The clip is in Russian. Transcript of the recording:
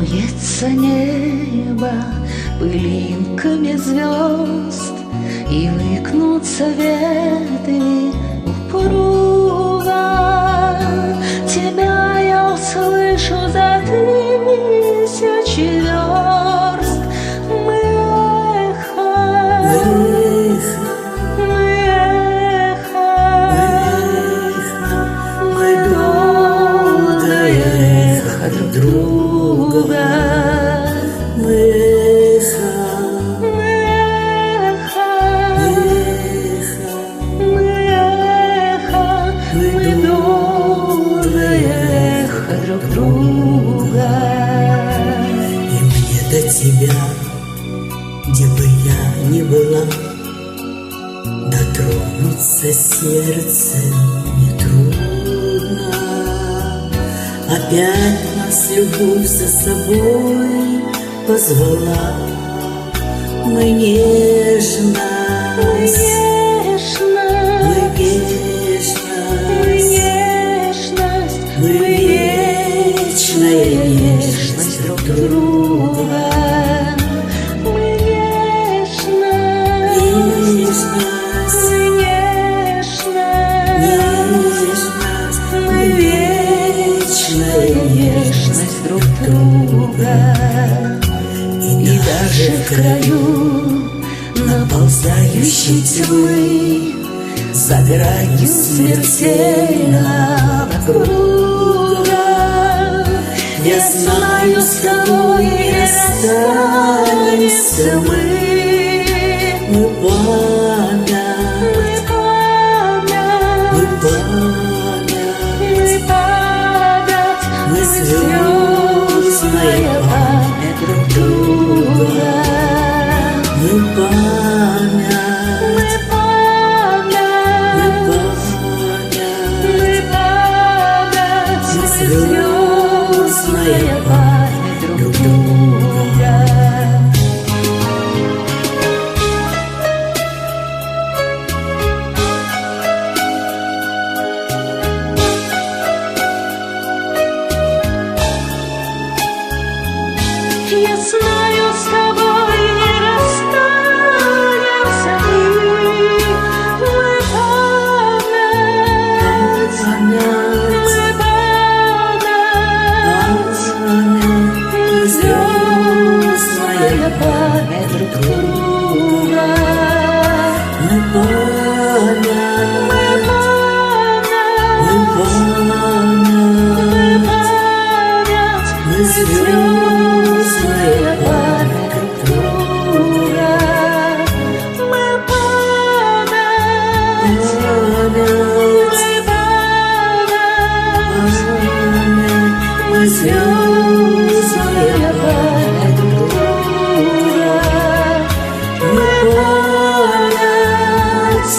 Волнуется небо пылинками звезд, и выкнутся ветви упруга. Тебя я услышу за тысячи верст. Мы эхо, мы долгое эхо друг друга. Мы эхо, мы долгое эхо друг друга. И мне до тебя, где бы я ни была, дотронуться сердцем нетрудно. Опять нас любовь за собой позвала. Мы нежность, мы вечная нежность друг друга. Мы вечная нежность друг друга. И даже в краю наползающей тьмы, за гранью смертельного круга, я знаю, с тобой не расстанемся мы. Мы память, мы звездная память друг друга. Мы память, мы звездная память друг друга. Я знаю, с тобой не расстанемся мы. Мы память, мы звездная память друг друга. Мы память, мы звездная память друг друга. Мы память, мы звездная память друг друга. Мы память,